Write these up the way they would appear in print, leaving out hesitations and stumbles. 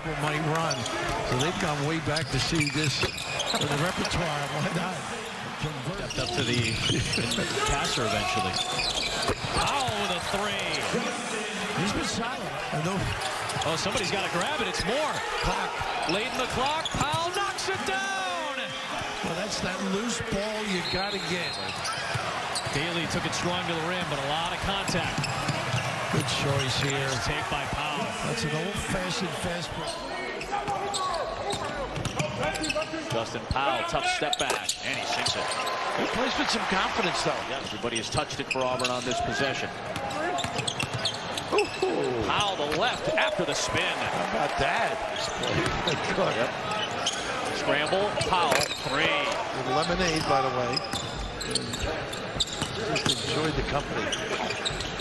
people might run. So they've gone way back to see this in the repertoire. Why not? Stepped up to the passer eventually. Powell with a three. He's been solid. Oh, somebody's got to grab it. It's more. Clock. Late in the clock. Powell knocks it down. Well, that's that loose ball you got to get. Daly took it strong to the rim, but a lot of contact. Good choice here. Nice take by Powell. That's an old-fashioned fast break. Justin Powell, tough step back, and he sinks it. He plays with some confidence, though. Yeah, everybody has touched it for Auburn on this possession. Powell the left after the spin. How about that? Yep. Scramble, Powell, three. With lemonade, by the way. Just enjoyed the company.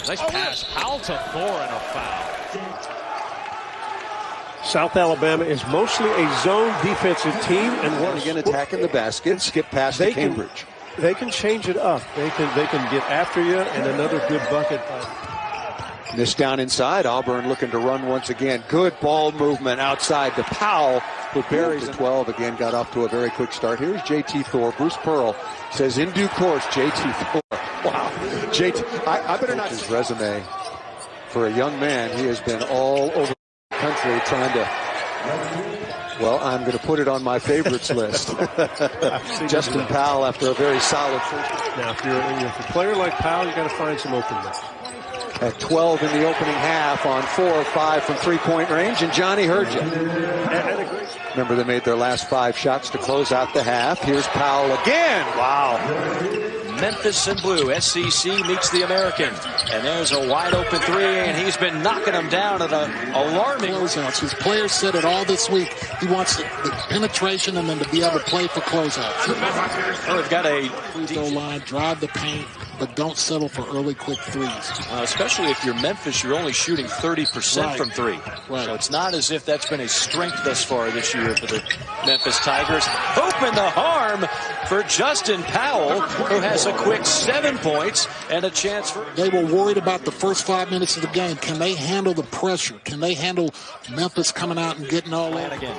Nice pass. Powell to Thor and a foul. South Alabama is mostly a zone defensive team, and once again attacking the basket, skip past to Cambridge. They can change it up. They can get after you, and another good bucket. This down inside, Auburn looking to run once again. Good ball movement outside to Powell, who buries 12 again. Got off to a very quick start. Here's JT Thor. Bruce Pearl says in due course, JT Thor. Wow, JT. I better not. His resume for a young man. He has been all over the country trying to. Well, I'm going to put it on my favorites list. Justin Powell after a very solid first. Now, if you're a player like Powell, you got to find some openness. At 12 in the opening half on 4 or 5 from three-point range, and Johnny heard you. Remember, they made their last 5 shots to close out the half. Here's Powell again. Wow. Memphis in blue. SEC meets the American. And there's a wide open three, and he's been knocking them down at an alarming closeouts. His players said it all this week. He wants the penetration and then to be able to play for closeouts. Well, they've got a free throw line, drive the paint, but don't settle for early quick threes. Especially if you're Memphis, you're only shooting 30% from three. Right. So it's not as if that's been a strength thus far this year for the Memphis Tigers. Open the harm for Justin Powell, who has a quick 7 points and a chance for... They were worried about the first 5 minutes of the game. Can they handle the pressure? Can they handle Memphis coming out and getting all in? Again,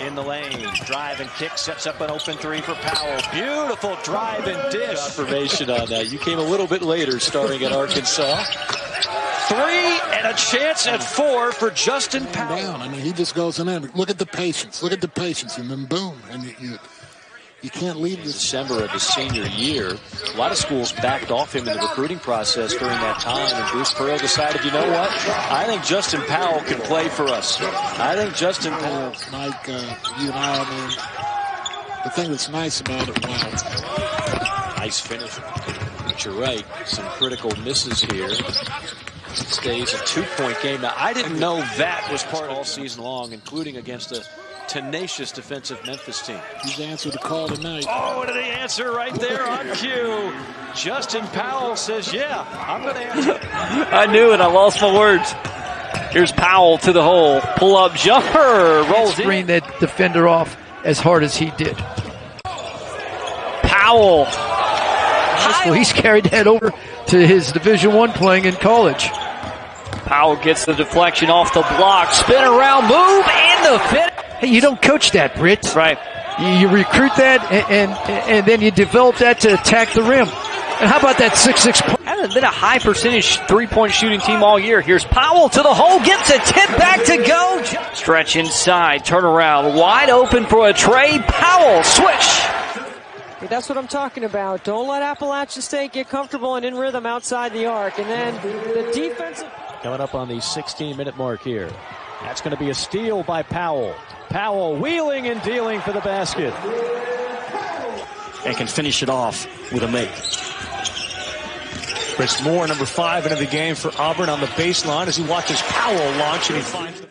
in the lane, drive and kick, sets up an open three for Powell. Beautiful drive and dish. Confirmation on that. You came a little bit later, starting at Arkansas. 3 and a chance at 4 for Justin Powell. Down. I mean, he just goes in there. Look at the patience. Look at the patience, and then boom, and you can't leave this. December of his senior year, a lot of schools backed off him in the recruiting process during that time, and Bruce Pearl decided, you know what? I think Justin Powell can play for us. I think Justin Powell. Mike, you and I mean, the thing that's nice about it, wow. Nice finish. But you're right, some critical misses here. Stays a 2-point game. Now, I didn't know that was part all season long, including against a tenacious defensive Memphis team. He's answered the call tonight. Oh, what did he answer right there on cue? Justin Powell says, yeah, I'm going to answer. I knew it. I lost my words. Here's Powell to the hole. Pull-up jumper. Rolls in. Screen that defender off as hard as he did. Powell. Well, he's carried that over to his Division I playing in college. Powell gets the deflection off the block. Spin around, move, and the finish. Hey, you don't coach that, Britt. Right. You recruit that, and then you develop that to attack the rim. And how about that 6'6"? Hasn't been a high percentage three-point shooting team all year. Here's Powell to the hole, gets a tip back to go. Stretch inside, turn around, wide open for a trade. Powell, swish. That's what I'm talking about. Don't let Appalachian State get comfortable and in rhythm outside the arc. And then the defensive... Coming up on the 16-minute mark here. That's going to be a steal by Powell. Powell wheeling and dealing for the basket. And can finish it off with a make. Chris Moore, number 5 into the game for Auburn on the baseline as he watches Powell launch and he finds the